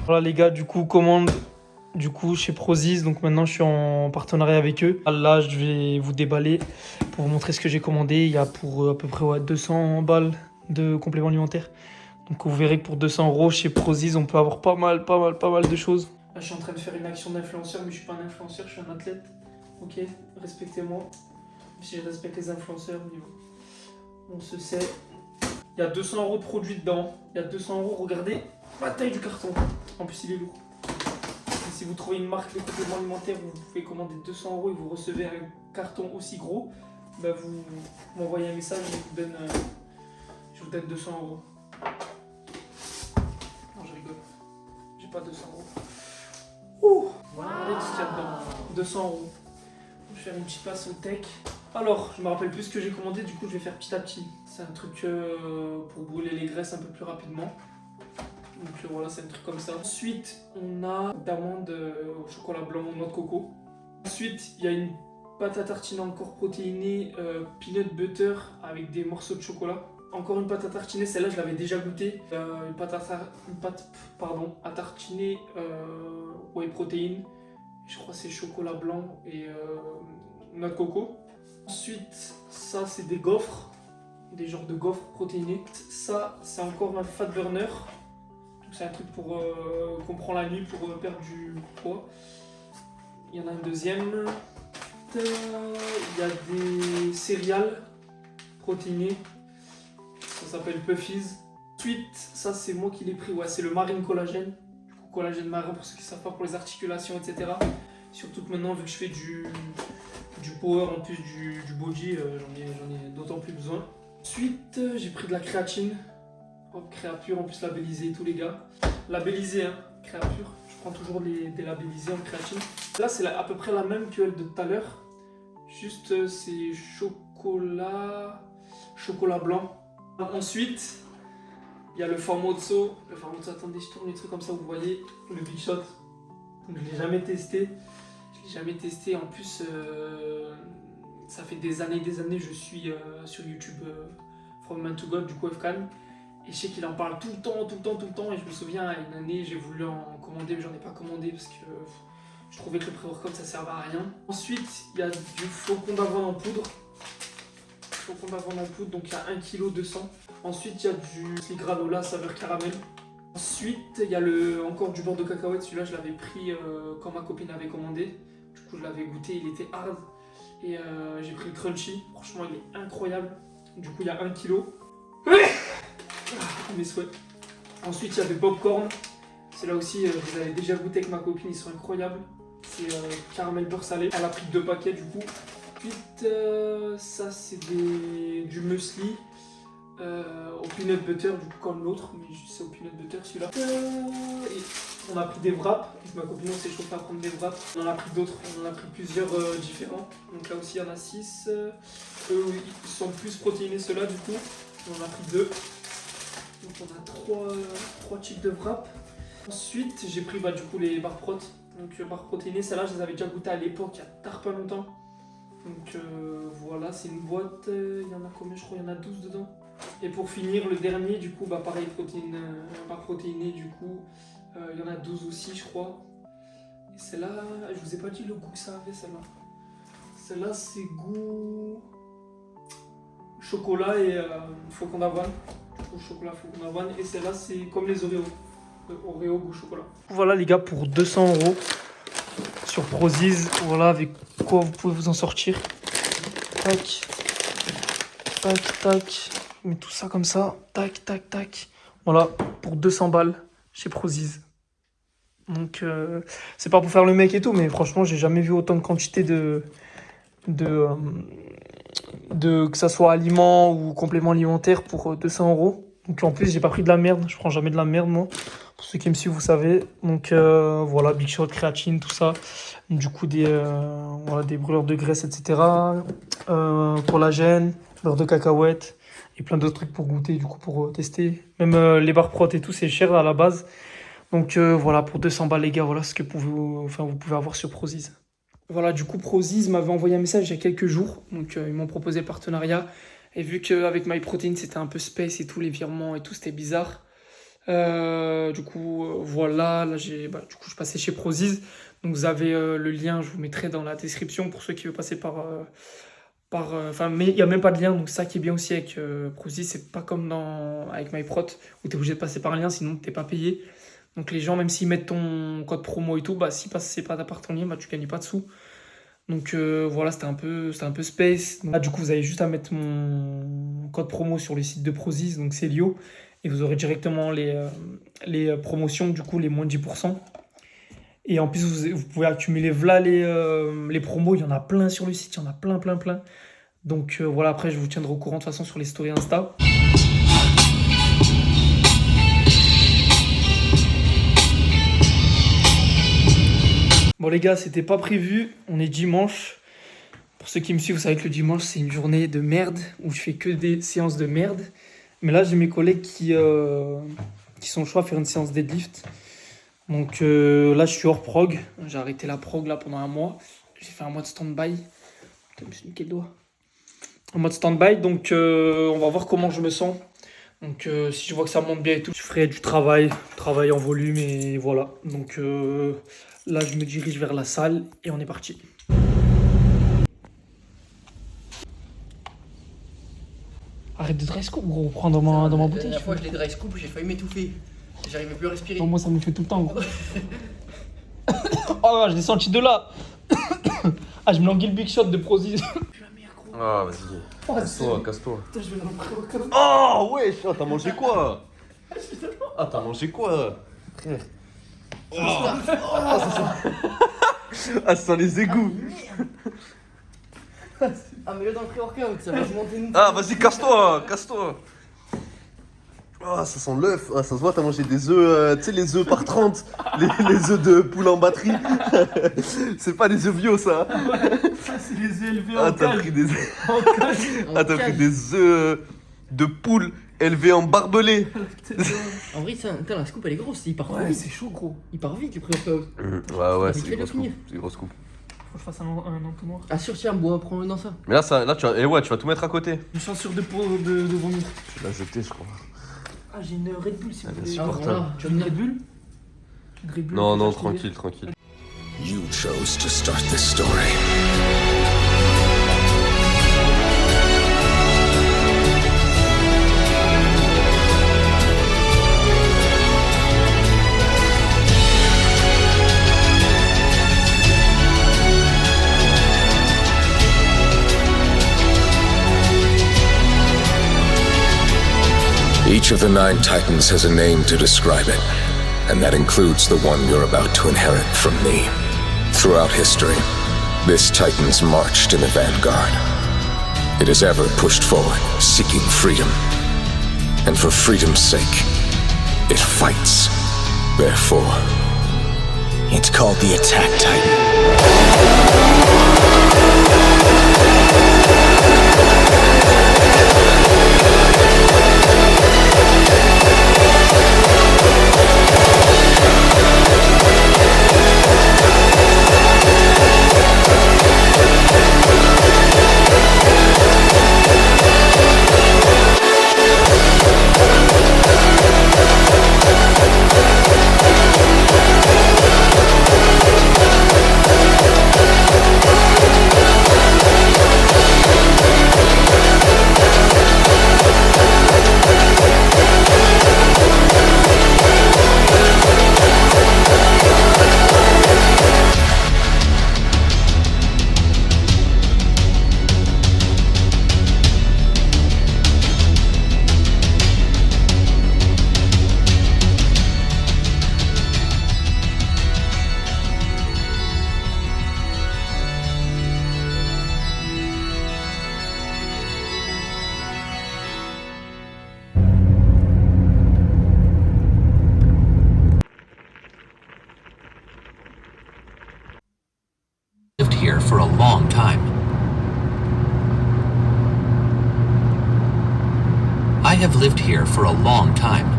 Voilà les gars, du coup, commande chez Prozis. Donc maintenant, je suis en partenariat avec eux. Là, je vais vous déballer pour vous montrer ce que j'ai commandé. Il y a pour à peu près 200 balles de compléments alimentaires. Donc vous verrez que pour 200 euros chez Prozis, on peut avoir pas mal de choses. Là, je suis en train de faire une action d'influenceur, mais je suis pas un influenceur, je suis un athlète. Ok, respectez-moi. Si je respecte les influenceurs, mais bon, on se sait. Il y a 200 euros de produits dedans. Il y a 200 euros, regardez la taille du carton. En plus, il est lourd. Et si vous trouvez une marque de compléments alimentaires où vous pouvez commander 200 euros et vous recevez un carton aussi gros, bah vous m'envoyez un message et je vous donne 200 euros. Non, je rigole. J'ai pas 200 euros. Ouh, regardez tout ce qu'il y a dedans. 200 euros. Je vais faire une petite passe au tech. Alors, je me rappelle plus ce que j'ai commandé, du coup je vais faire petit à petit. C'est un truc pour brûler les graisses un peu plus rapidement. Donc voilà, c'est un truc comme ça. Ensuite, on a d'amandes au chocolat blanc, noix de coco. Ensuite, il y a une pâte à tartiner encore protéinée, peanut butter avec des morceaux de chocolat. Encore une pâte à tartiner, celle-là je l'avais déjà goûtée. Une pâte à tartiner whey protéine. Je crois que c'est chocolat blanc et noix de coco. Ensuite, ça c'est des gaufres, des genres de gaufres protéinées. Ça, c'est encore un fat burner. C'est un truc pour qu'on prend la nuit pour perdre du poids. Il y en a un deuxième. Il y a des céréales protéinées. Ça s'appelle Puffies. Ensuite, ça c'est moi qui l'ai pris. Ouais, c'est le marine collagène. Du coup, collagène marin pour ceux qui ne savent pas, pour les articulations, etc. Surtout que maintenant, vu que je fais du power en plus du body, j'en ai d'autant plus besoin. Ensuite, j'ai pris de la créatine. Hop, Créapure, en plus labellisé et tout les gars. Labellisé, hein, Créapure. Je prends toujours des labellisés en créatine. Là, c'est à peu près la même que elle de tout à l'heure. Juste, c'est chocolat blanc. Ensuite, il y a le Formozzo. Le Formozzo, attendez, je tourne les trucs comme ça, vous voyez. Le Big Shot. Donc, je ne l'ai jamais testé. En plus, ça fait des années, je suis sur YouTube From Man to God, du coup FKN. Et je sais qu'il en parle tout le temps. Et je me souviens, une année, j'ai voulu en commander, mais j'en ai pas commandé parce que je trouvais que le pré-workout, ça servait à rien. Ensuite, il y a du flocon d'avoine en poudre. Donc il y a 1,2 kg. Ensuite, il y a du sli granola saveur caramel. Ensuite, il y a encore du beurre de cacahuète. Celui-là, je l'avais pris quand ma copine avait commandé. Du coup, je l'avais goûté, il était hard. Et j'ai pris le crunchy. Franchement, il est incroyable. Du coup, il y a 1 kg. Mes souhaits. Ensuite, il y a des popcorn. C'est là aussi, vous avez déjà goûté avec ma copine, ils sont incroyables. C'est caramel beurre salé. Elle a pris 2 paquets du coup. Ensuite, ça c'est du muesli au peanut butter, du coup comme l'autre, mais c'est au peanut butter celui-là. Et on a pris des wraps. Ma copine s'est chauffée à prendre des wraps. On en a pris d'autres, on en a pris plusieurs différents. Donc là aussi, il y en a 6. Eux, ils sont plus protéinés ceux-là du coup. On en a pris 2. Donc on a 3 types de wraps. Ensuite, j'ai pris du coup les barres prot. Donc barres protéinées, celles-là, je les avais déjà goûtées à l'époque, il y a tard pas longtemps. Donc voilà, c'est une boîte, il y en a combien? Je crois il y en a 12 dedans. Et pour finir, le dernier, du coup, pareil, barre protéinée, du coup, il y en a 12 aussi, je crois. Et celle-là, je vous ai pas dit le goût que ça avait, celle-là. Celle-là, c'est goût chocolat et flocon d'avoine. Du coup, chocolat, flocon d'avoine. Et celle-là, c'est comme les Oreos. Oreo goût chocolat. Voilà les gars, pour 200 euros sur Prozis, voilà avec quoi vous pouvez vous en sortir. Tac, je mets tout ça comme ça, tac. Voilà, pour 200 balles chez Prozis. Donc c'est pas pour faire le mec et tout, mais franchement j'ai jamais vu autant de quantité que ça soit aliments ou compléments alimentaires pour 200 euros. Donc en plus j'ai pas pris de la merde, je prends jamais de la merde moi. Pour ceux qui me suivent, vous savez. Donc voilà, Big Shot, créatine, tout ça. Du coup, des brûleurs de graisse, etc. Collagène, beurre de cacahuète et plein d'autres trucs pour goûter, du coup, pour tester. Même les barres prot et tout, c'est cher à la base. Donc voilà, pour 200 balles, les gars, voilà ce que vous pouvez avoir sur Prozis. Voilà, du coup, Prozis m'avait envoyé un message il y a quelques jours. Donc ils m'ont proposé partenariat. Et vu qu'avec MyProtein, c'était un peu space et tout, les virements et tout, c'était bizarre. Voilà, là du coup je passais chez Prozis. Donc vous avez le lien, je vous mettrai dans la description pour ceux qui veulent passer mais il n'y a même pas de lien, donc c'est ça qui est bien aussi avec Prozis, c'est pas comme avec MyProt où tu es obligé de passer par un lien, sinon t'es pas payé. Donc les gens, même s'ils mettent ton code promo et tout, bah si c'est pas par ton lien, bah tu gagnes pas de sous. Donc voilà, c'était un peu space. Donc, là, du coup, vous avez juste à mettre mon code promo sur le site de Prozis, donc c'est Lio, et vous aurez directement les promotions, du coup, les moins de 10%. Et en plus, vous pouvez accumuler voilà les promos, il y en a plein sur le site, il y en a plein. Donc voilà, après, je vous tiendrai au courant de toute façon sur les stories Insta. Bon les gars, c'était pas prévu, on est dimanche. Pour ceux qui me suivent, vous savez que le dimanche, c'est une journée de merde, où je fais que des séances de merde. Mais là, j'ai mes collègues qui sont chauds à faire une séance deadlift. Donc là, je suis hors prog. J'ai arrêté la prog là pendant un mois. J'ai fait un mois de stand-by. Putain, je me suis niqué le doigt. Un mois de stand-by, donc on va voir comment je me sens. Donc si je vois que ça monte bien et tout, je ferai du travail en volume et voilà. Donc là, je me dirige vers la salle et on est parti. Arrête de dry scoop, gros, prends dans ma bouteille. La fois, je l'ai dry scoop, j'ai failli m'étouffer. J'arrivais plus à respirer. Non, moi, ça me fait tout le temps, gros. Oh, je l'ai senti de là. Ah, je me languis le big shot de Prozis. Ah, vas-y. Casse-toi. Putain, je vais le Oh, wesh, t'as mangé quoi? T'as mangé quoi? Frère. Ça sent les égouts. Ah, mais là, dans le pré-workout, ça va monter une. Ah, vas-y, casse-toi. Ça sent l'œuf. Ça se voit, t'as mangé des œufs, tu sais, les œufs par 30. Les œufs de poule en batterie. C'est pas les œufs bio, ça. Ça, c'est les œufs élevés en T'as cage. pris des t'as pris des œufs de poule élevés en barbelé. En vrai, la scoop, elle est grosse. Il part Ouais, vite. c'est chaud, gros. Il part vite, le pré-workout. Ouais, Il c'est fait une le grosse coupe. finir. C'est une grosse coupe. Faut que je fasse un entonnoir. Ah, sûr, tiens, bois, prends-le dans ça. Mais là, tu vas tout mettre à côté. Une chance sur deux de vomir. Tu l'as jeté, je crois. Ah, j'ai une Red Bull si vous voulez. bien sûr. Tu as une Red Bull? Non, tranquille. You chose to start this story. Each of the 9 Titans has a name to describe it, and that includes the one you're about to inherit from me. Throughout history, this Titan's marched in the vanguard. It has ever pushed forward, seeking freedom. And for freedom's sake, it fights. Therefore, it's called the Attack Titan. Lived here for a long time. I have lived here for a long time.